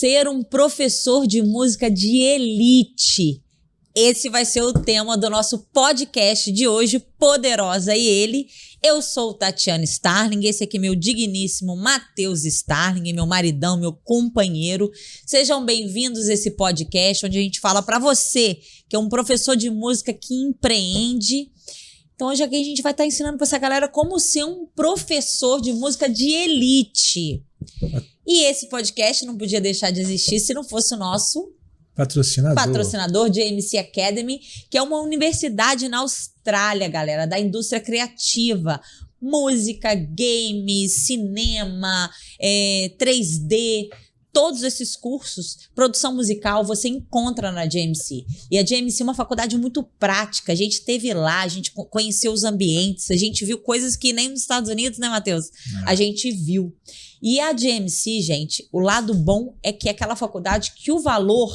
ser um professor de música de elite. Esse vai ser o tema do nosso podcast de hoje, Poderosa e Ele. Eu sou Tatiana Starling, esse aqui é meu digníssimo Matheus Starling, meu maridão, meu companheiro. Sejam bem-vindos a esse podcast onde a gente fala para você que é um professor de música que empreende. Então hoje aqui a gente vai estar ensinando para essa galera como ser um professor de música de elite. E esse podcast não podia deixar de existir se não fosse o nosso patrocinador JMC Academy, que é uma universidade na Austrália, galera, da indústria criativa. Música, games, cinema, 3D, todos esses cursos, produção musical, você encontra na JMC. E a JMC é uma faculdade muito prática. A gente esteve lá, a gente conheceu os ambientes, a gente viu coisas que nem nos Estados Unidos, né, Matheus? A gente viu. E a JMC, gente, o lado bom é que é aquela faculdade que o valor,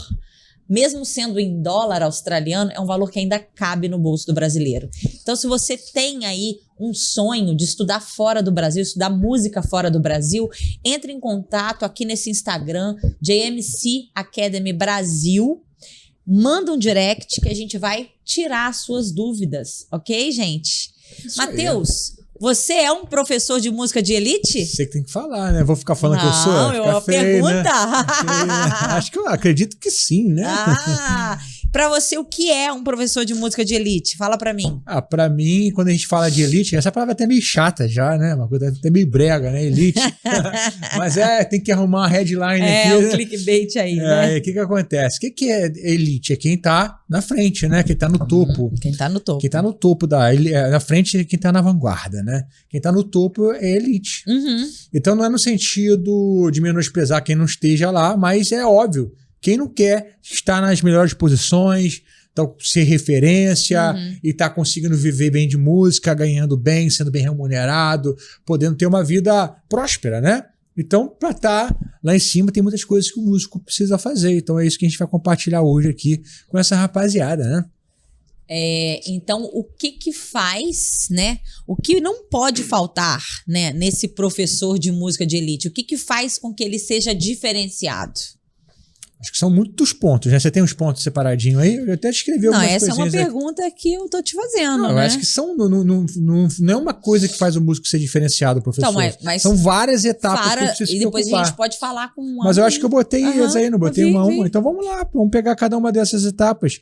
mesmo sendo em dólar australiano, é um valor que ainda cabe no bolso do brasileiro. Então, se você tem aí um sonho de estudar fora do Brasil, estudar música fora do Brasil, entre em contato aqui nesse Instagram, JMC Academy Brasil. Manda um direct que a gente vai tirar as suas dúvidas, ok, gente? Matheus, você é um professor de música de elite? Você que tem que falar, né? Vou ficar falando que eu sou. Não, eu pergunta. Né? Acho que eu acredito que sim, né? Pra você, o que é um professor de música de elite? Fala pra mim. Pra mim, quando a gente fala de elite, essa palavra é até meio chata já, né? Uma coisa até meio brega, né? Elite. Mas tem que arrumar uma headline aqui. Um clickbait aí, né? O que acontece? O que é elite? É quem tá na frente, né? Quem tá no topo. Quem tá no topo. Quem tá no topo na frente é quem tá na vanguarda, né? Quem tá no topo é elite. Uhum. Então não é no sentido de menosprezar quem não esteja lá, mas é óbvio. Quem não quer estar nas melhores posições, então, ser referência e estar conseguindo viver bem de música, ganhando bem, sendo bem remunerado, podendo ter uma vida próspera, né? Então, para estar lá em cima, tem muitas coisas que o músico precisa fazer. Então, é isso que a gente vai compartilhar hoje aqui com essa rapaziada, né? Então, o que faz, né? O que não pode faltar, né, nesse professor de música de elite? O que faz com que ele seja diferenciado? Acho que são muitos pontos, né? Você tem uns pontos separadinhos aí? Eu até escrevi algumas coisinhas. Não, essa é uma pergunta que eu tô te fazendo, né? Eu acho que não é uma coisa que faz o músico ser diferenciado, professor. Então, mas são várias etapas que precisa se e depois preocupar. A gente pode falar com uma. Mas eu acho que eu botei eles aí, não botei uma a uma. Então vamos lá, vamos pegar cada uma dessas etapas.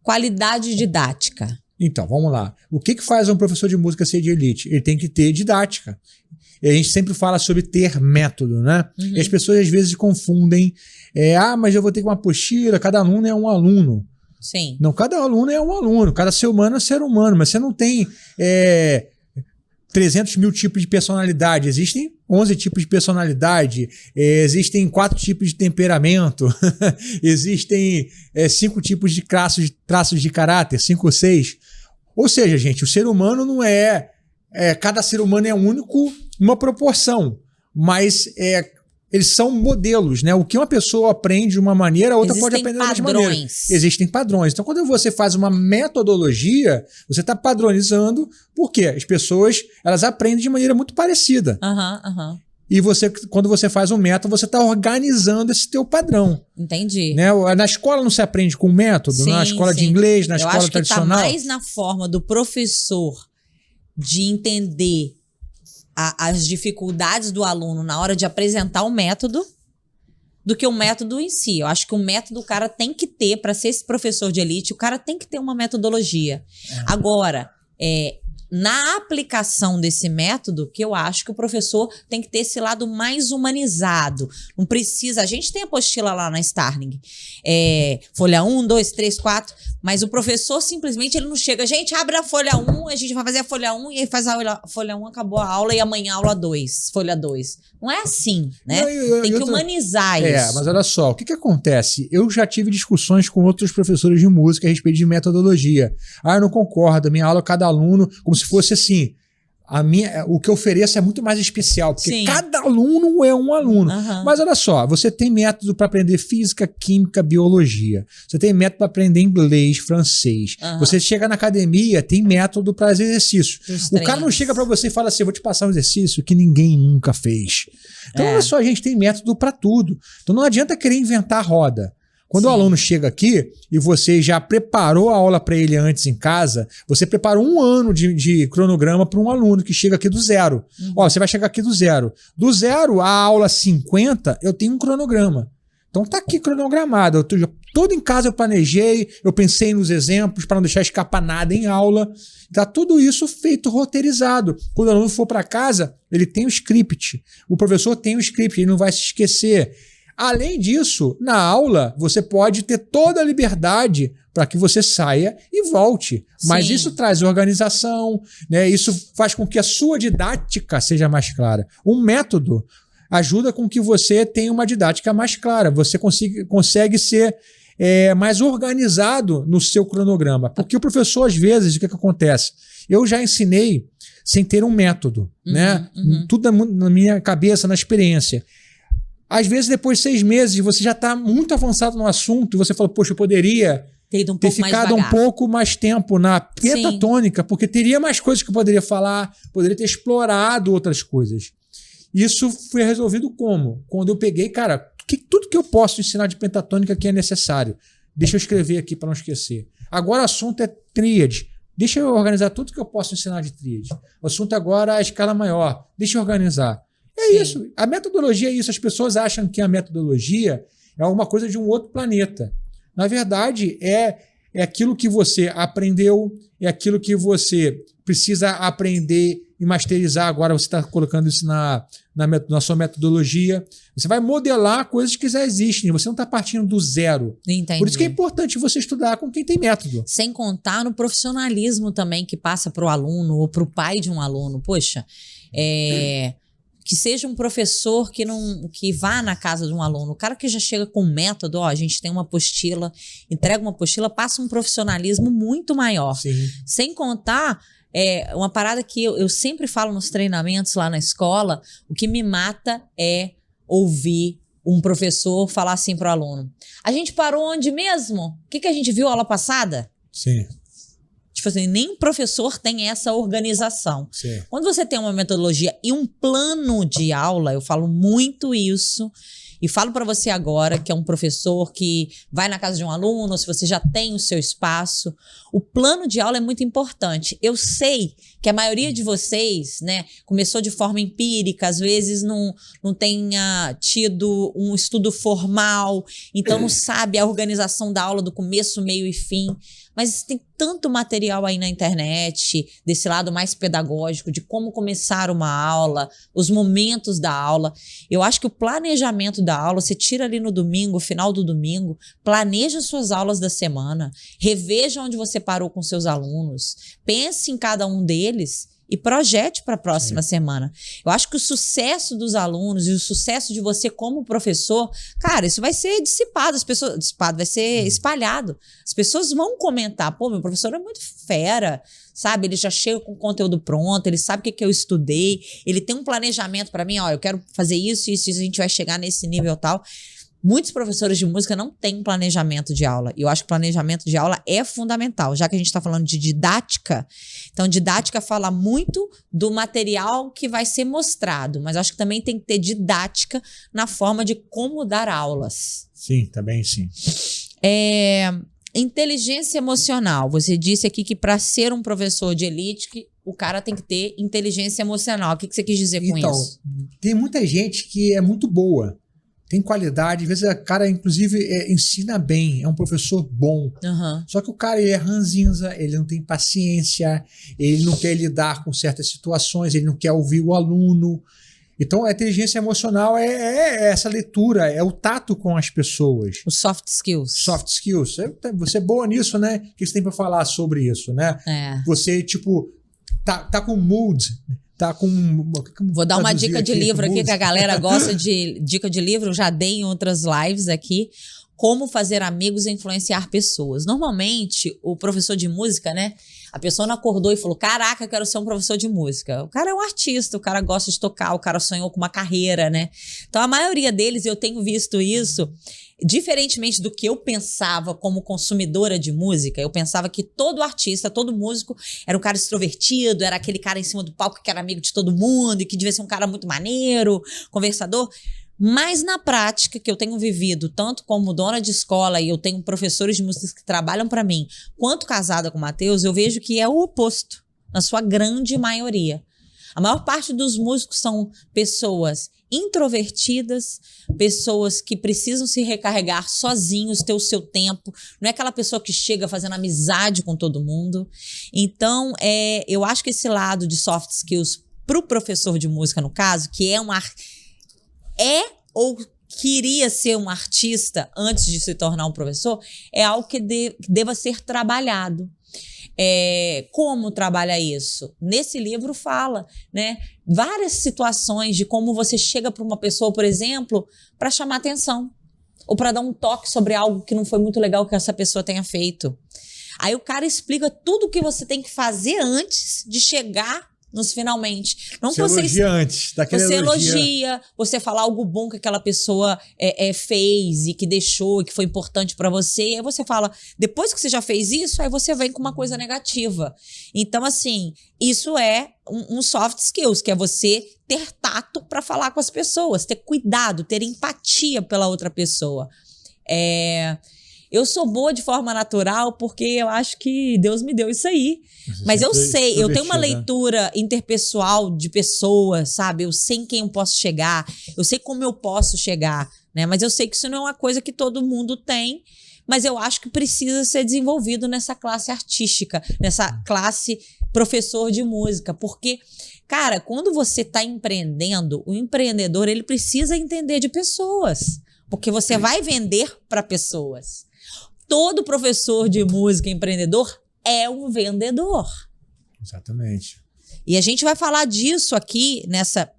Qualidade didática. Então, vamos lá. O que faz um professor de música ser de elite? Ele tem que ter didática. E a gente sempre fala sobre ter método, né? E as pessoas às vezes confundem. Mas eu vou ter uma apostila, cada aluno é um aluno. Sim. Não, cada aluno é um aluno, cada ser humano é ser humano, mas você não tem 300 mil tipos de personalidade. Existem 11 tipos de personalidade, existem 4 tipos de temperamento, existem 5 tipos de traços de caráter, 5 ou 6. Ou seja, gente, o ser humano não cada ser humano é único numa proporção, mas eles são modelos, né? O que uma pessoa aprende de uma maneira, a outra pode aprender de outra maneira. Existem padrões. Então, quando você faz uma metodologia, você está padronizando, porque as pessoas elas aprendem de maneira muito parecida. E quando você faz um método, você está organizando esse teu padrão. Entendi. Né? Na escola não se aprende com método, sim, na escola de inglês, na escola tradicional. Eu acho que está mais na forma do professor de entender as dificuldades do aluno na hora de apresentar o método do que o método em si. Eu acho que o método o cara tem que ter, para ser esse professor de elite, o cara tem que ter uma metodologia. Agora, na aplicação desse método, que eu acho que o professor tem que ter esse lado mais humanizado. Não precisa... A gente tem apostila lá na Starling. Folha 1, 2, 3, 4... Mas o professor simplesmente ele não chega. Gente, abre a folha 1, a gente vai fazer a folha 1 e aí faz a folha 1, acabou a aula e amanhã a aula 2, folha 2. Não é assim, né? Tem que humanizar isso. Mas olha só, o que acontece? Eu já tive discussões com outros professores de música a respeito de metodologia. Eu não concordo, minha aula, cada aluno, como se fosse assim, O que eu ofereço é muito mais especial, porque Sim. cada aluno é um aluno. Mas olha só, você tem método para aprender física, química, biologia. Você tem método para aprender inglês, francês. Você chega na academia, tem método para exercícios. O cara não chega para você e fala assim, vou te passar um exercício que ninguém nunca fez. Então olha só, a gente tem método para tudo. Então não adianta querer inventar a roda. Quando o aluno chega aqui e você já preparou a aula para ele antes em casa, você preparou 1 ano de cronograma para um aluno que chega aqui do zero. Ó, você vai chegar aqui do zero. Do zero à aula 50, eu tenho um cronograma. Então tá aqui cronogramado. Todo em casa eu planejei, eu pensei nos exemplos para não deixar escapar nada em aula. Tá tudo isso feito roteirizado. Quando o aluno for para casa, ele tem o script. O professor tem o script, ele não vai se esquecer. Além disso, na aula, você pode ter toda a liberdade para que você saia e volte. Mas isso traz organização, né? Isso faz com que a sua didática seja mais clara. Um método ajuda com que você tenha uma didática mais clara. Você consegue ser mais organizado no seu cronograma. Porque o professor, às vezes, o que acontece? Eu já ensinei sem ter um método, né? Tudo na minha cabeça, na experiência. Às vezes, depois de 6 meses, você já está muito avançado no assunto e você fala, poxa, eu poderia ter ficado um pouco mais tempo na pentatônica, porque teria mais coisas que eu poderia falar, poderia ter explorado outras coisas. Isso foi resolvido como? Quando eu peguei, cara, tudo que eu posso ensinar de pentatônica que é necessário. Deixa eu escrever aqui para não esquecer. Agora o assunto é tríade. Deixa eu organizar tudo que eu posso ensinar de tríade. O assunto agora é a escala maior. Deixa eu organizar. Isso. A metodologia é isso. As pessoas acham que a metodologia é alguma coisa de um outro planeta. Na verdade, é aquilo que você aprendeu, é aquilo que você precisa aprender e masterizar. Agora você está colocando isso na sua metodologia. Você vai modelar coisas que já existem. Você não está partindo do zero. Entendi. Por isso que é importante você estudar com quem tem método. Sem contar no profissionalismo também que passa para o aluno ou para o pai de um aluno. Poxa, que seja um professor que vá na casa de um aluno. O cara que já chega com método, ó, a gente tem uma apostila, entrega uma apostila, passa um profissionalismo muito maior. Sim. Sem contar uma parada que eu sempre falo nos treinamentos lá na escola, o que me mata é ouvir um professor falar assim pro aluno. A gente parou onde mesmo? O que a gente viu aula passada? Sim. Tipo assim, nem professor tem essa organização. Sim. Quando você tem uma metodologia e um plano de aula, eu falo muito isso, e falo para você agora, que é um professor que vai na casa de um aluno, ou se você já tem o seu espaço, o plano de aula é muito importante. Eu sei que a maioria de vocês, né, começou de forma empírica, às vezes não tenha tido um estudo formal, então não sabe a organização da aula do começo, meio e fim. Mas tem tanto material aí na internet, desse lado mais pedagógico, de como começar uma aula, os momentos da aula. Eu acho que o planejamento da aula, você tira ali no domingo, final do domingo, planeja suas aulas da semana, reveja onde você parou com seus alunos, pense em cada um deles e projete para a próxima semana. Eu acho que o sucesso dos alunos e o sucesso de você como professor, cara, isso vai ser dissipado, vai ser espalhado. As pessoas vão comentar, pô, meu professor é muito fera, sabe? Ele já chega com o conteúdo pronto, ele sabe o que eu estudei, ele tem um planejamento para mim, ó, eu quero fazer isso, a gente vai chegar nesse nível tal. Muitos professores de música não têm planejamento de aula. E eu acho que planejamento de aula é fundamental, já que a gente está falando de didática. Então, didática fala muito do material que vai ser mostrado, mas acho que também tem que ter didática na forma de como dar aulas. Sim, também sim. Inteligência emocional. Você disse aqui que para ser um professor de elite, o cara tem que ter inteligência emocional. O que você quis dizer com isso? Tem muita gente que é muito boa. Tem qualidade, às vezes o cara, inclusive, ensina bem, é um professor bom. Só que o cara ele é ranzinza, ele não tem paciência, ele não quer lidar com certas situações, ele não quer ouvir o aluno. Então, a inteligência emocional é essa leitura, é o tato com as pessoas. Os soft skills. Soft skills. Você é boa nisso, né? O que você tem para falar sobre isso, né? Você, tipo, tá com mood. Tá com... Vou dar uma dica de livro aqui, que a galera gosta de dica de livro, eu já dei em outras lives aqui. Como fazer amigos e influenciar pessoas. Normalmente, o professor de música, né? A pessoa não acordou e falou, caraca, eu quero ser um professor de música. O cara é um artista, o cara gosta de tocar, o cara sonhou com uma carreira, né? Então, a maioria deles, eu tenho visto isso, diferentemente do que eu pensava como consumidora de música, eu pensava que todo artista, todo músico era um cara extrovertido, era aquele cara em cima do palco que era amigo de todo mundo e que devia ser um cara muito maneiro, conversador. Mas na prática, que eu tenho vivido, tanto como dona de escola e eu tenho professores de música que trabalham para mim, quanto casada com o Matheus, eu vejo que é o oposto, na sua grande maioria. A maior parte dos músicos são pessoas introvertidas, pessoas que precisam se recarregar sozinhos, ter o seu tempo. Não é aquela pessoa que chega fazendo amizade com todo mundo. Então, eu acho que esse lado de soft skills para o professor de música, no caso, que ou queria ser um artista antes de se tornar um professor, é algo que deva ser trabalhado. Como trabalha isso? Nesse livro fala, né, várias situações de como você chega para uma pessoa, por exemplo, para chamar atenção ou para dar um toque sobre algo que não foi muito legal que essa pessoa tenha feito. Aí o cara explica tudo o que você tem que fazer antes de chegar nos finalmente. Não você elogia antes daquele Você elogia, você fala algo bom que aquela pessoa fez e que deixou e que foi importante pra você. Aí você fala, depois que você já fez isso, aí você vem com uma coisa negativa. Então, assim, isso é um soft skills, que é você ter tato pra falar com as pessoas, ter cuidado, ter empatia pela outra pessoa. Eu sou boa de forma natural porque eu acho que Deus me deu isso aí. Mas eu sei, eu tenho uma leitura interpessoal de pessoas, sabe? Eu sei em quem eu posso chegar, eu sei como eu posso chegar, né? Mas eu sei que isso não é uma coisa que todo mundo tem, mas eu acho que precisa ser desenvolvido nessa classe artística, nessa classe professor de música, porque, cara, quando você está empreendendo, o empreendedor, ele precisa entender de pessoas, porque você vai vender para pessoas. Todo professor de música empreendedor é um vendedor. Exatamente. E a gente vai falar disso aqui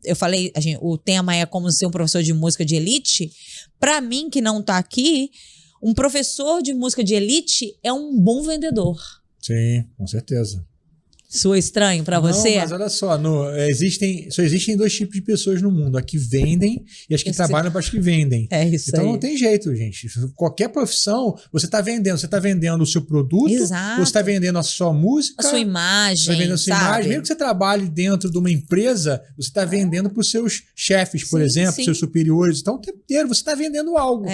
eu falei, o tema é como ser um professor de música de elite. Para mim, que não tá aqui, um professor de música de elite é um bom vendedor. Sim, com certeza. Soa estranho pra você? Não, mas olha só, só existem dois tipos de pessoas no mundo, as que vendem e as que trabalham para as que vendem. É isso então aí. Não tem jeito, gente. Qualquer profissão, você está vendendo o seu produto, Exato. você está vendendo a sua música, a sua imagem, você está vendendo a sua imagem. Mesmo que você trabalhe dentro de uma empresa, você está vendendo para os seus chefes, por exemplo, seus superiores. Então, o tempo inteiro você está vendendo algo.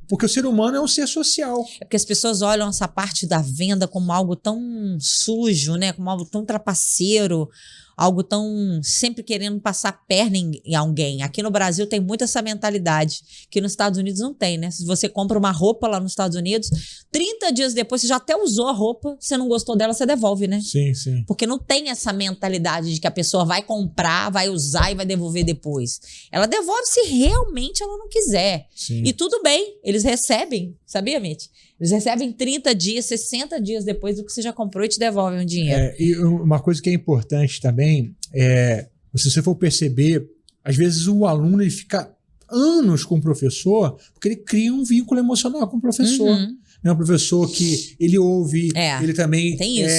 Porque o ser humano é um ser social. É porque as pessoas olham essa parte da venda como algo tão sujo, né? Como algo tão trapaceiro, algo tão sempre querendo passar perna em alguém. Aqui no Brasil tem muito essa mentalidade, que nos Estados Unidos não tem, né? Se você compra uma roupa lá nos Estados Unidos, 30 dias depois você já até usou a roupa, você não gostou dela, você devolve, né? Sim, sim. Porque não tem essa mentalidade de que a pessoa vai comprar, vai usar e vai devolver depois. Ela devolve se realmente ela não quiser. Sim. E tudo bem, eles recebem, sabia, Mitch? Eles recebem 30 dias, 60 dias depois do que você já comprou e te devolvem o dinheiro. E uma coisa que é importante também se você for perceber, às vezes o aluno ele fica anos com o professor porque ele cria um vínculo emocional com o professor. É um professor que ele ouve, ele também tem isso.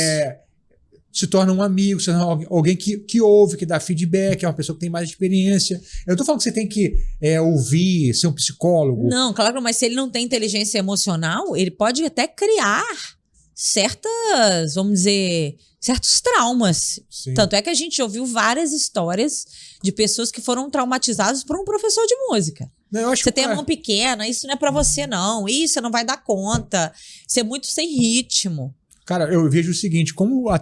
Se torna um amigo, se torna alguém que ouve, que dá feedback, é uma pessoa que tem mais experiência. Eu não tô falando que você tem que ouvir, ser um psicólogo. Não, claro, mas se ele não tem inteligência emocional, ele pode até criar certas, vamos dizer, certos traumas. Sim. Tanto é que a gente ouviu várias histórias de pessoas que foram traumatizadas por um professor de música. Não, eu acho você tem a mão pequena, isso não é pra você não, isso você não vai dar conta, você é muito sem ritmo. Cara, eu vejo o seguinte,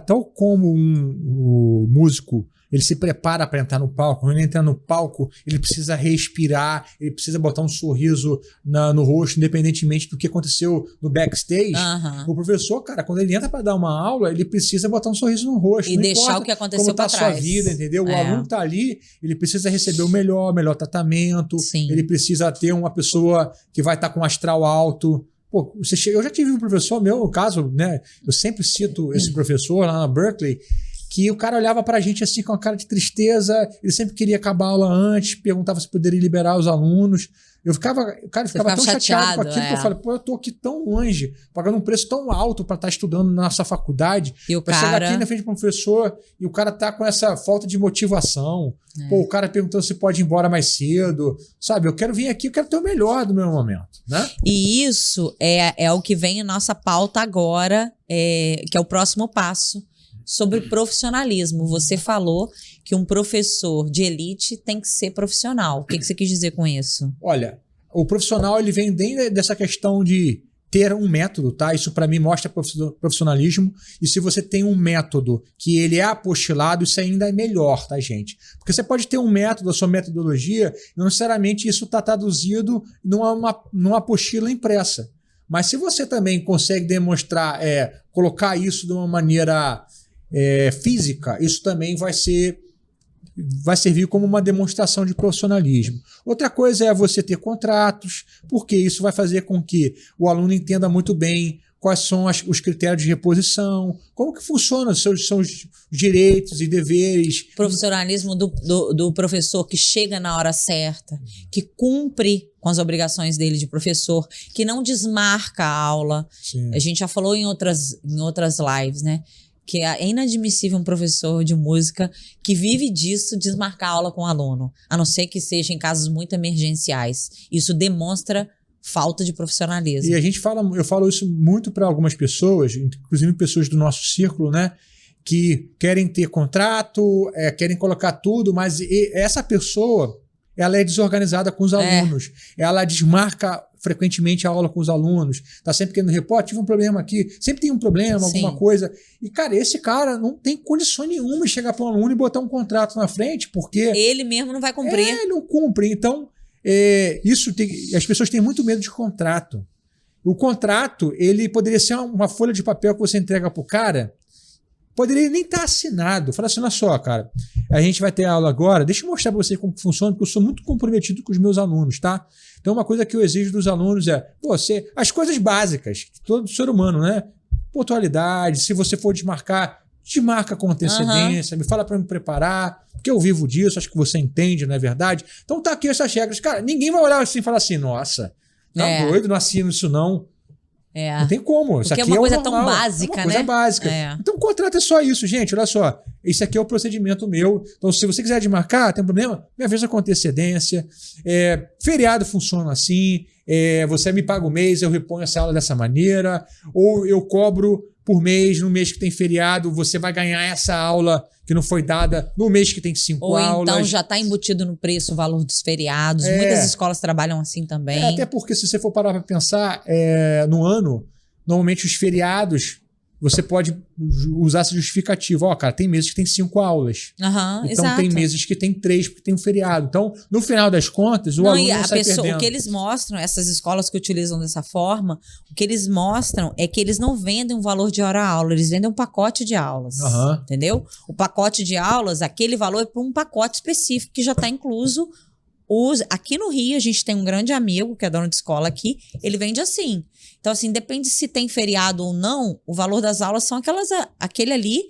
tal como um músico, ele se prepara para entrar no palco, quando ele entra no palco, ele precisa respirar, ele precisa botar um sorriso no rosto, independentemente do que aconteceu no backstage. O professor, cara, quando ele entra para dar uma aula, ele precisa botar um sorriso no rosto. E deixar o que aconteceu para trás. Como tá a sua vida, entendeu? O aluno tá ali, ele precisa receber o melhor tratamento, ele precisa ter uma pessoa que vai estar com um astral alto. Pô, eu já tive um professor meu, no caso, né? Eu sempre cito esse professor lá na Berkeley, que o cara olhava pra gente assim com uma cara de tristeza, ele sempre queria acabar a aula antes, perguntava se poderia liberar os alunos. O cara ficava tão chateado com aquilo que eu falei, pô, eu tô aqui tão longe, pagando um preço tão alto pra estar estudando na nossa faculdade, e pra chegar aqui na frente do professor e o cara tá com essa falta de motivação. Pô, o cara perguntando se pode ir embora mais cedo, sabe? Eu quero vir aqui, eu quero ter o melhor do meu momento, né? E isso é o que vem em nossa pauta agora, que é o próximo passo, sobre profissionalismo. Você falou que um professor de elite tem que ser profissional. O que você quis dizer com isso? Olha, o profissional ele vem dessa questão de ter um método, tá? Isso para mim mostra profissionalismo. E se você tem um método que ele é apostilado, isso ainda é melhor, tá, gente? Porque você pode ter um método, a sua metodologia, não necessariamente isso está traduzido numa apostila impressa. Mas se você também consegue demonstrar, colocar isso de uma maneira física, isso também vai servir como uma demonstração de profissionalismo. Outra coisa é você ter contratos, porque isso vai fazer com que o aluno entenda muito bem quais são os critérios de reposição, como que funciona são os direitos e deveres. Profissionalismo do professor que chega na hora certa, que cumpre com as obrigações dele de professor, que não desmarca a aula. Sim. A gente já falou em outras lives, né? Que é inadmissível um professor de música que vive disso desmarcar a aula com o aluno, a não ser que seja em casos muito emergenciais. Isso demonstra falta de profissionalismo. E eu falo isso muito para algumas pessoas, inclusive pessoas do nosso círculo, né? Que querem ter contrato, querem colocar tudo, mas essa pessoa, ela é desorganizada com os alunos. Ela desmarca frequentemente a aula com os alunos, tá sempre querendo repor, tive um problema aqui, sempre tem um problema, Sim. alguma coisa. E, cara, esse cara não tem condição nenhuma de chegar para um aluno e botar um contrato na frente, porque... Ele mesmo não vai cumprir. Ele não cumpre. Então, as pessoas têm muito medo de contrato. O contrato, ele poderia ser uma folha de papel que você entrega pro cara, poderia nem estar assinado. Fala assim, olha só, cara, a gente vai ter aula agora, deixa eu mostrar para você como funciona, porque eu sou muito comprometido com os meus alunos, tá? Então, uma coisa que eu exijo dos alunos as coisas básicas, todo ser humano, né? Pontualidade, se você for desmarca com antecedência, me fala para me preparar, porque eu vivo disso, acho que você entende, não é verdade? Então tá aqui essas regras. Cara, ninguém vai olhar assim e falar assim, nossa, tá doido, não assino isso não. Não tem como. Isso porque aqui é uma coisa normal, tão básica, é uma coisa básica. Então o contrato é só isso, gente. Olha só. Esse aqui é o procedimento meu. Então, se você quiser desmarcar, tem problema? Me avisa com antecedência. Feriado funciona assim. Você me paga o mês, eu reponho essa aula dessa maneira. Ou eu cobro por mês, no mês que tem feriado, você vai ganhar essa aula que não foi dada no mês que tem 5 aulas. Ou então já está embutido no preço o valor dos feriados. Muitas escolas trabalham assim também. Até porque se você for parar para pensar, no ano, normalmente os feriados, você pode usar essa justificativa. Cara, tem meses que tem 5 aulas. Então exato. Tem meses que tem 3 porque tem um feriado. Então, no final das contas, o aluno não sai perdendo. O que eles mostram, essas escolas que utilizam dessa forma, o que eles mostram é que eles não vendem um valor de hora-aula, eles vendem um pacote de aulas. Entendeu? O pacote de aulas, aquele valor é para um pacote específico que já está incluso. Aqui no Rio, a gente tem um grande amigo, que é dono de escola aqui, ele vende assim. Então, assim, depende se tem feriado ou não, o valor das aulas são aquele ali,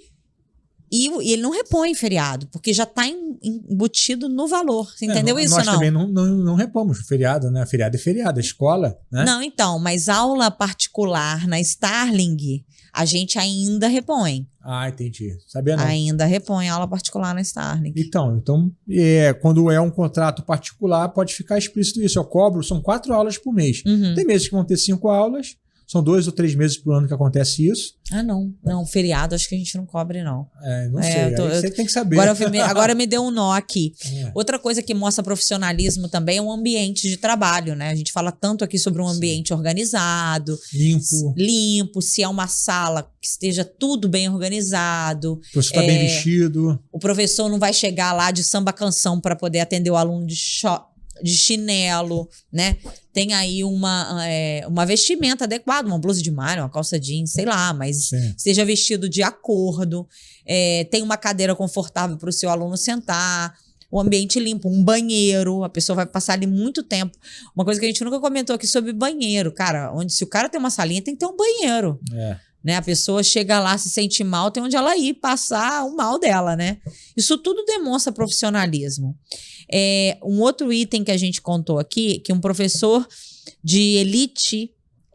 e ele não repõe feriado, porque já está embutido no valor. Você entendeu isso ou não? Nós também não repomos feriado, né? Feriado é feriado, escola, né? Não, então, mas aula particular na Starling, a gente ainda repõe. Entendi. Sabia não. Ainda repõe aula particular na Starling. Então quando é um contrato particular, pode ficar explícito isso. Eu cobro, são 4 aulas por mês. Tem meses que vão ter 5 aulas, são 2 ou 3 meses por ano que acontece isso. Não, feriado acho que a gente não cobre, não. Não sei, você tem que saber. Agora me deu um nó aqui. Outra coisa que mostra profissionalismo também é o ambiente de trabalho, né? A gente fala tanto aqui sobre um ambiente organizado. Limpo, se é uma sala que esteja tudo bem organizado. O professor está bem vestido. O professor não vai chegar lá de samba-canção para poder atender o aluno de chinelo, né? Tem aí uma vestimenta adequada, uma blusa de malha, uma calça jeans, sei lá, mas esteja vestido de acordo. Tem uma cadeira confortável para o seu aluno sentar. O ambiente limpo, um banheiro, a pessoa vai passar ali muito tempo. Uma coisa que a gente nunca comentou aqui sobre banheiro, cara, se o cara tem uma salinha, tem que ter um banheiro. né? A pessoa chega lá, se sente mal, tem onde ela ir passar o mal dela, né? Isso tudo demonstra profissionalismo. Um outro item que a gente contou aqui, que um professor de elite,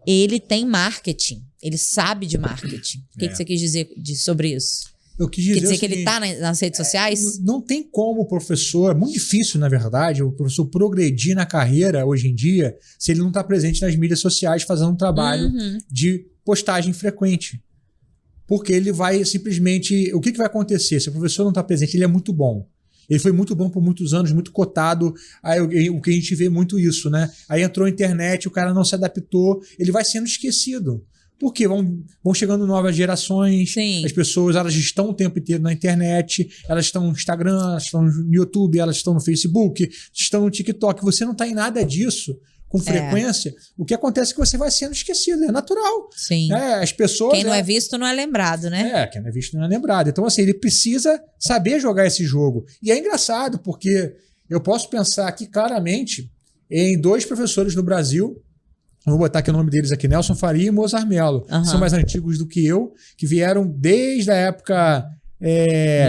ele tem marketing. Ele sabe de marketing. O que você quis dizer sobre isso? Eu quis dizer Quer dizer que ele está nas redes sociais? Não tem como o professor, é muito difícil, na verdade, o professor progredir na carreira hoje em dia se ele não está presente nas mídias sociais fazendo um trabalho de postagem frequente. Porque ele vai simplesmente... O que vai acontecer? Se o professor não está presente, ele é muito bom. Ele foi muito bom por muitos anos, muito cotado. Aí, o que a gente vê muito isso, né? Aí entrou a internet, o cara não se adaptou, ele vai sendo esquecido. Porque vão chegando novas gerações, Sim. As pessoas elas estão o tempo inteiro na internet, elas estão no Instagram, elas estão no YouTube, elas estão no Facebook, estão no TikTok. Você não está em nada disso com frequência, o que acontece é que você vai sendo esquecido, é natural. Sim. As pessoas... Quem não é visto não é lembrado, né? Quem não é visto não é lembrado. Então, assim, ele precisa saber jogar esse jogo. E é engraçado, porque eu posso pensar aqui claramente em 2 professores no Brasil, vou botar aqui o nome deles aqui, Nelson Faria e Mozart Mello. São mais antigos do que eu, que vieram desde a época...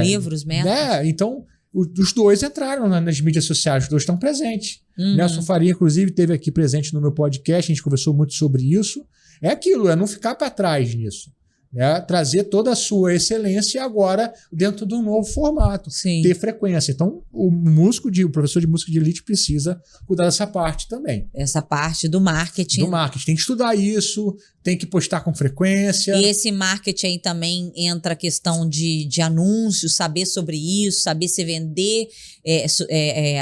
Livros mesmo. Então, os 2 entraram nas mídias sociais, os 2 estão presentes. Nelson Faria, inclusive, esteve aqui presente no meu podcast, a gente conversou muito sobre isso. É aquilo, é não ficar para trás nisso. Trazer toda a sua excelência agora dentro de um novo formato. Sim. Ter frequência. Então, o professor de música de elite precisa cuidar dessa parte também. Essa parte do marketing. Do marketing. Tem que estudar isso, tem que postar com frequência. E esse marketing aí também entra a questão de anúncios, saber sobre isso, saber se vender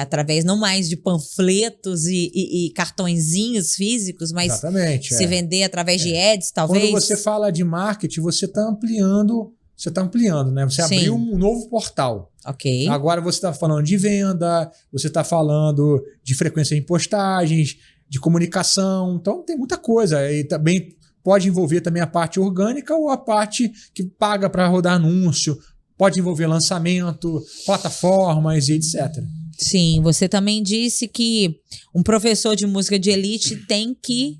através não mais de panfletos e cartõezinhos físicos, mas exatamente, se vender através de ads, talvez. Quando você fala de marketing, você está ampliando, né? Você abriu um novo portal. Ok. Agora você está falando de venda, você está falando de frequência em postagens, de comunicação. Então tem muita coisa. E também pode envolver também a parte orgânica ou a parte que paga para rodar anúncio. Pode envolver lançamento, plataformas e etc. Sim, você também disse que um professor de música de elite tem que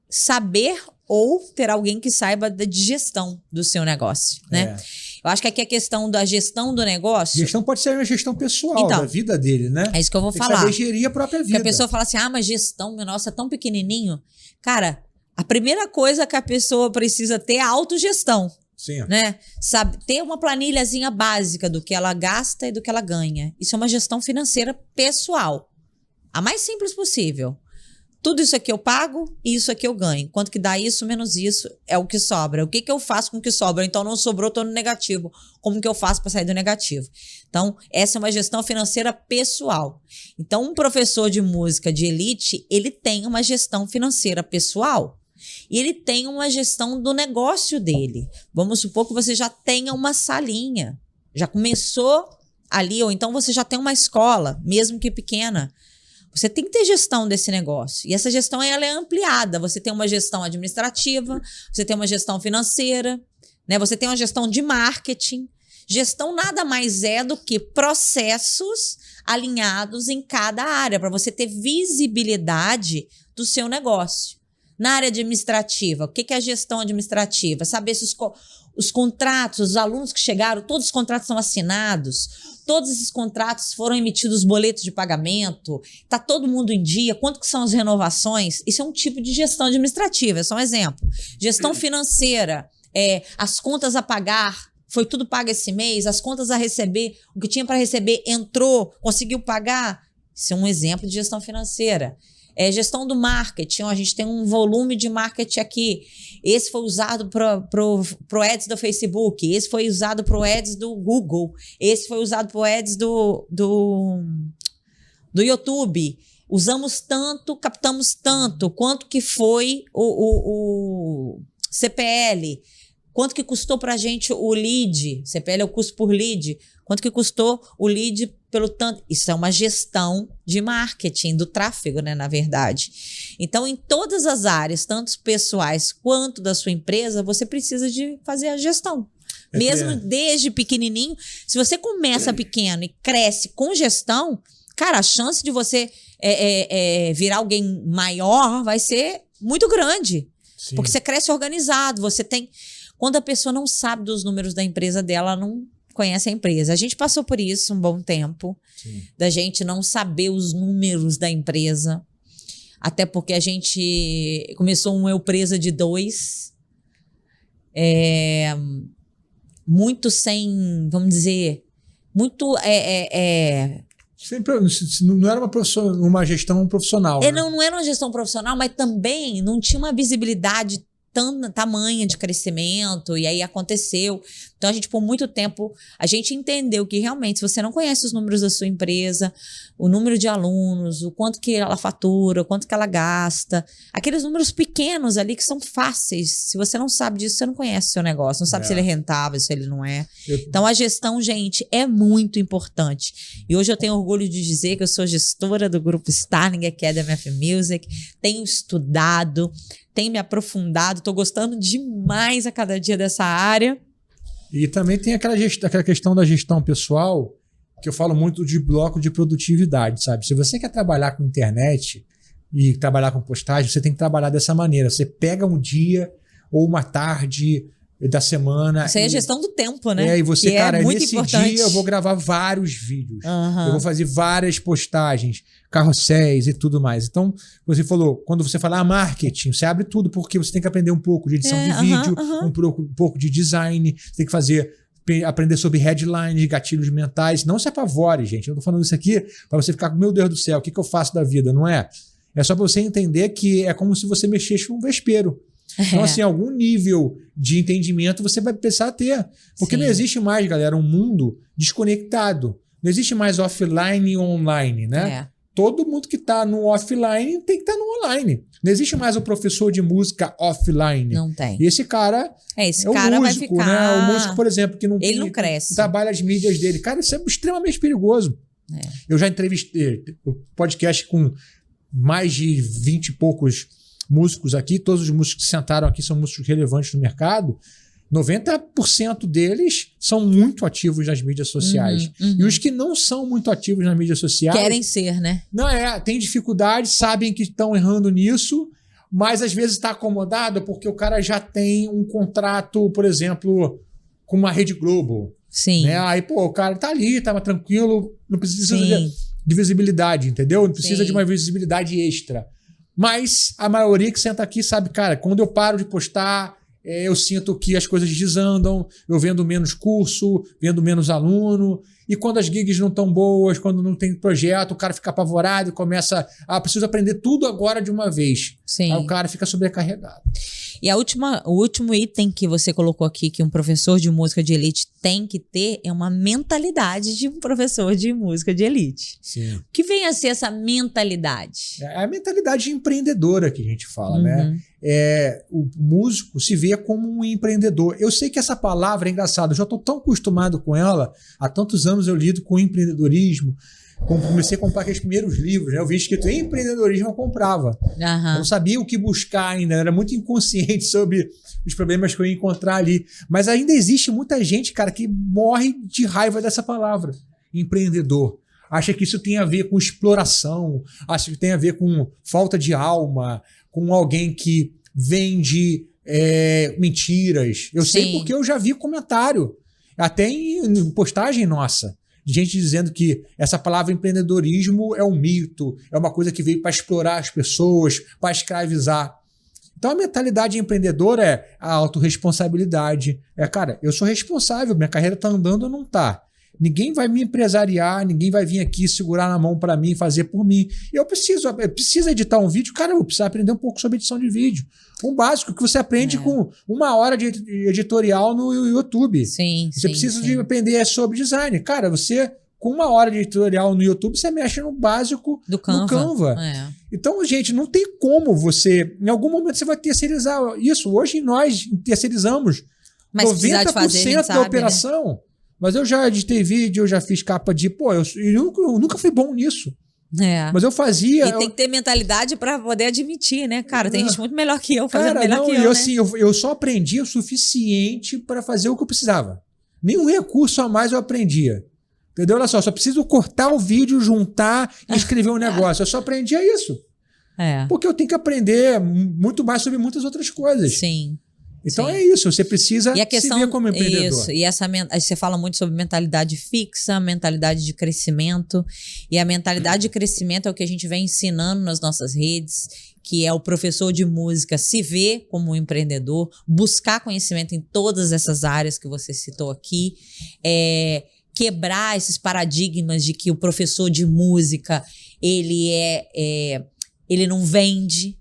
saber ou ter alguém que saiba de gestão do seu negócio, né? Eu acho que aqui a questão da gestão do negócio... Gestão pode ser uma gestão pessoal da vida dele, né? É isso que eu vou tem falar. Que saber gerir a própria vida. Porque a pessoa fala assim, mas gestão, nossa, é tão pequenininho. Cara, a primeira coisa que a pessoa precisa ter é a autogestão. Sim. Né? Sabe, ter uma planilhazinha básica do que ela gasta e do que ela ganha. Isso é uma gestão financeira pessoal. A mais simples possível. Tudo isso aqui eu pago e isso aqui eu ganho. Quanto que dá isso, menos isso, é o que sobra. O que eu faço com o que sobra? Então não sobrou, estou no negativo. Como que eu faço para sair do negativo? Então, essa é uma gestão financeira pessoal. Então, um professor de música de elite, ele tem uma gestão financeira pessoal. E ele tem uma gestão do negócio dele. Vamos supor que você já tenha uma salinha. Já começou ali, ou então você já tem uma escola, mesmo que pequena. Você tem que ter gestão desse negócio. E essa gestão ela é ampliada. Você tem uma gestão administrativa, você tem uma gestão financeira, né? Você tem uma gestão de marketing. Gestão nada mais é do que processos alinhados em cada área, para você ter visibilidade do seu negócio. Na área administrativa, o que é a gestão administrativa? Saber se os contratos, os alunos que chegaram, todos os contratos são assinados, todos esses contratos foram emitidos boletos de pagamento, está todo mundo em dia, quanto que são as renovações? Isso é um tipo de gestão administrativa, é só um exemplo. Gestão financeira, as contas a pagar, foi tudo pago esse mês, as contas a receber, o que tinha para receber entrou, conseguiu pagar? Isso é um exemplo de gestão financeira. Gestão do marketing, a gente tem um volume de marketing aqui. Esse foi usado pro ads do Facebook, esse foi usado pro ads do Google, esse foi usado pro ads do YouTube. Usamos tanto, captamos tanto. Quanto que foi o CPL? Quanto que custou pra gente o lead? CPL é o custo por lead. Quanto que custou o lead pelo tanto? Isso é uma gestão de marketing, do tráfego, né, na verdade. Então, em todas as áreas, tanto pessoais quanto da sua empresa, você precisa de fazer a gestão. Mesmo desde pequenininho. Se você começa pequeno e cresce com gestão, cara, a chance de você virar alguém maior vai ser muito grande. Sim. Porque você cresce organizado, você tem... Quando a pessoa não sabe dos números da empresa dela, ela não conhece a empresa. A gente passou por isso um bom tempo, da gente não saber os números da empresa, até porque a gente começou um Eu Presa de 2, muito sem, vamos dizer, muito... Sempre, não era uma gestão profissional. Né? Não era uma gestão profissional, mas também não tinha uma visibilidade tamanha de crescimento, e aí aconteceu. Então, a gente, por muito tempo, a gente entendeu que realmente, se você não conhece os números da sua empresa, o número de alunos, o quanto que ela fatura, o quanto que ela gasta, aqueles números pequenos ali que são fáceis, se você não sabe disso, você não conhece o seu negócio, não sabe se ele é rentável, se ele não é. Então, a gestão, gente, é muito importante. E hoje eu tenho orgulho de dizer que eu sou gestora do grupo Starling Academy of Music, tenho estudado, tenho me aprofundado, estou gostando demais a cada dia dessa área. E também tem aquela questão da gestão pessoal, que eu falo muito de bloco de produtividade, sabe? Se você quer trabalhar com internet e trabalhar com postagem, você tem que trabalhar dessa maneira. Você pega um dia ou uma tarde da semana. Isso aí é gestão do tempo, né? E você, que cara, muito nesse importante. dia eu vou gravar vários vídeos. Eu vou fazer várias postagens, carrosséis e tudo mais. Então, você falou, quando você fala marketing, você abre tudo, porque você tem que aprender um pouco de edição de vídeo, um pouco de design, você tem que aprender sobre headlines, gatilhos mentais. Não se apavore, gente. Eu tô falando isso aqui para você ficar com, meu Deus do céu, o que eu faço da vida? Não é? É só para você entender que é como se você mexesse com um vespeiro. Então, assim, algum nível de entendimento você vai precisar ter. Porque não existe mais, galera, um mundo desconectado. Não existe mais offline e online, né? Todo mundo que está no offline tem que estar no online. Não existe mais o professor de música offline. Não tem. E esse cara esse é o cara músico, vai ficar... né? O músico, por exemplo, que ele não cresce. Trabalha as mídias dele. Cara, isso é extremamente perigoso. Eu já entrevistei o podcast com mais de 20 e poucos músicos aqui. Todos os músicos que sentaram aqui são músicos relevantes no mercado. 90% deles são muito ativos nas mídias sociais. E os que não são muito ativos nas mídias sociais... querem ser, né? Não tem dificuldade, sabem que estão errando nisso, mas às vezes está acomodado porque o cara já tem um contrato, por exemplo, com uma Rede Globo. Sim. Né? Aí, pô, o cara tá ali, tava tranquilo, não precisa de visibilidade, entendeu? Não precisa de uma visibilidade extra. Mas a maioria que senta aqui sabe, cara, quando eu paro de postar... eu sinto que as coisas desandam, eu vendo menos curso, vendo menos aluno, e quando as gigs não estão boas, quando não tem projeto, o cara fica apavorado e começa preciso aprender tudo agora de uma vez. Sim. Aí o cara fica sobrecarregado. E o último item que você colocou aqui, que um professor de música de elite tem que ter, é uma mentalidade de um professor de música de elite. Sim. O que vem a ser essa mentalidade? É a mentalidade empreendedora que a gente fala, né? O músico se vê como um empreendedor. Eu sei que essa palavra é engraçada, eu já estou tão acostumado com ela, há tantos anos eu lido com empreendedorismo, comecei a comprar aqueles primeiros livros, né? Eu vi escrito empreendedorismo, eu comprava. Eu não sabia o que buscar ainda, era muito inconsciente sobre os problemas que eu ia encontrar ali. Mas ainda existe muita gente, cara, que morre de raiva dessa palavra, empreendedor. Acha que isso tem a ver com exploração, acha que tem a ver com falta de alma, com alguém que vende mentiras. Eu sei porque eu já vi comentário, até em postagem nossa, de gente dizendo que essa palavra empreendedorismo é um mito, é uma coisa que veio para explorar as pessoas, para escravizar. Então a mentalidade empreendedora é a autorresponsabilidade. Cara, eu sou responsável, minha carreira está andando ou não está. Ninguém vai me empresariar, ninguém vai vir aqui segurar na mão para mim e fazer por mim. Eu preciso editar um vídeo, cara, eu preciso aprender um pouco sobre edição de vídeo. Um básico que você aprende com 1 hora de editorial no YouTube. Você precisa de aprender sobre design. Cara, você, com 1 hora de editorial no YouTube, você mexe no básico do Canva. Então, gente, não tem como você... Em algum momento você vai terceirizar isso. Hoje nós terceirizamos 90% da operação. Né? Mas eu já editei vídeo, eu já fiz capa de... eu nunca fui bom nisso. Mas eu fazia... E tem que ter mentalidade para poder admitir, né? Cara, tem gente muito melhor que eu fazendo melhor que eu, né? Assim, eu só aprendi o suficiente para fazer o que eu precisava. Nenhum recurso a mais eu aprendia. Entendeu? Olha só preciso cortar o vídeo, juntar e escrever um negócio. Eu só aprendia isso. Porque eu tenho que aprender muito mais sobre muitas outras coisas. Sim. Então é isso, você precisa se ver como empreendedor. Isso, e você fala muito sobre mentalidade fixa, mentalidade de crescimento. E a mentalidade de crescimento é o que a gente vem ensinando nas nossas redes, que é o professor de música se ver como um empreendedor, buscar conhecimento em todas essas áreas que você citou aqui, quebrar esses paradigmas de que o professor de música ele não vende,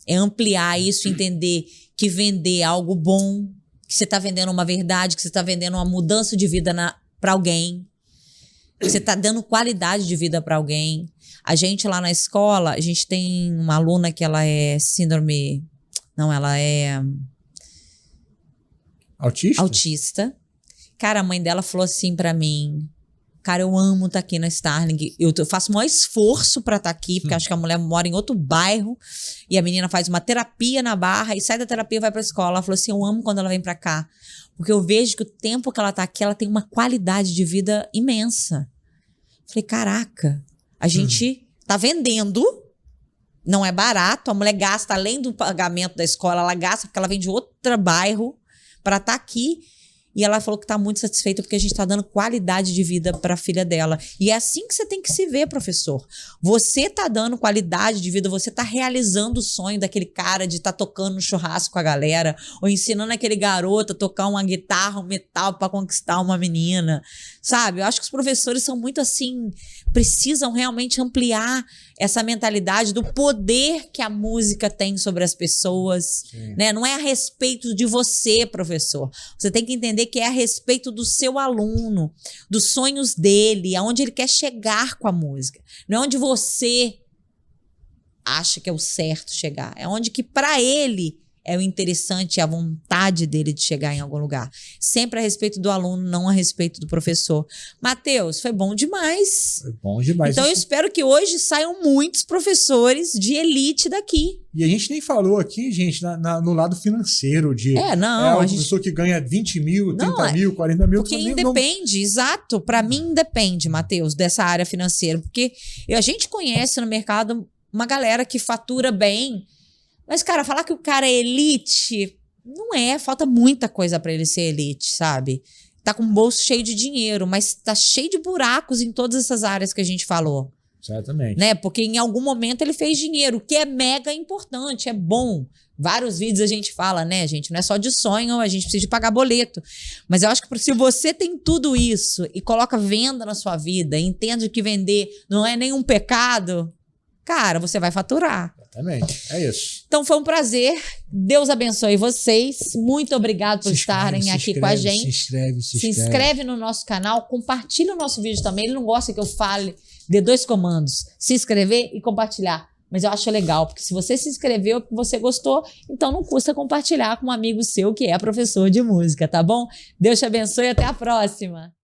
ampliar isso, entender que vender é algo bom, que você está vendendo uma verdade, que você está vendendo uma mudança de vida para alguém, que você está dando qualidade de vida para alguém. A gente lá na escola, a gente tem uma aluna que ela é síndrome... Não, ela é... Autista. Cara, a mãe dela falou assim para mim... Cara, eu amo estar aqui na Starling. Eu faço o maior esforço para estar aqui, porque acho que a mulher mora em outro bairro e a menina faz uma terapia na Barra e sai da terapia e vai pra escola. Ela falou assim, eu amo quando ela vem pra cá, porque eu vejo que o tempo que ela tá aqui, ela tem uma qualidade de vida imensa. Falei, caraca, a gente tá vendendo, não é barato, a mulher gasta, além do pagamento da escola, ela gasta porque ela vem de outro bairro para estar aqui. E ela falou que está muito satisfeita porque a gente está dando qualidade de vida para a filha dela. E é assim que você tem que se ver, professor. Você está dando qualidade de vida, você está realizando o sonho daquele cara de estar tocando no churrasco com a galera, ou ensinando aquele garoto a tocar uma guitarra, um metal para conquistar uma menina, sabe? Eu acho que os professores são muito assim, precisam realmente ampliar essa mentalidade do poder que a música tem sobre as pessoas, né? Não é a respeito de você, professor. Você tem que entender que é a respeito do seu aluno, dos sonhos dele, aonde ele quer chegar com a música. Não é onde você acha que é o certo chegar. É onde que para ele é o interessante, a vontade dele de chegar em algum lugar. Sempre a respeito do aluno, não a respeito do professor. Matheus, foi bom demais. Foi bom demais. Então eu espero que hoje saiam muitos professores de elite daqui. E a gente nem falou aqui, gente, no lado financeiro de... não. É um professor que ganha 20 mil, 30 mil, 40 mil. Porque independe, exato. Para mim, independe, Matheus, dessa área financeira. Porque a gente conhece no mercado uma galera que fatura bem. Mas, cara, falar que o cara é elite, não é. Falta muita coisa para ele ser elite, sabe? Tá com o bolso cheio de dinheiro, mas tá cheio de buracos em todas essas áreas que a gente falou. Certamente. Né? Porque em algum momento ele fez dinheiro, que é mega importante, é bom. Vários vídeos a gente fala, né, gente? Não é só de sonho, a gente precisa de pagar boleto. Mas eu acho que se você tem tudo isso e coloca venda na sua vida, entende que vender não é nenhum pecado, cara, você vai faturar. Exatamente, é isso. Então foi um prazer, Deus abençoe vocês, muito obrigado por estarem aqui com a gente. Se inscreve no nosso canal, compartilha o nosso vídeo também, ele não gosta que eu fale de 2 comandos, se inscrever e compartilhar, mas eu acho legal, porque se você se inscreveu porque você gostou, então não custa compartilhar com um amigo seu que é professor de música, tá bom? Deus te abençoe e até a próxima.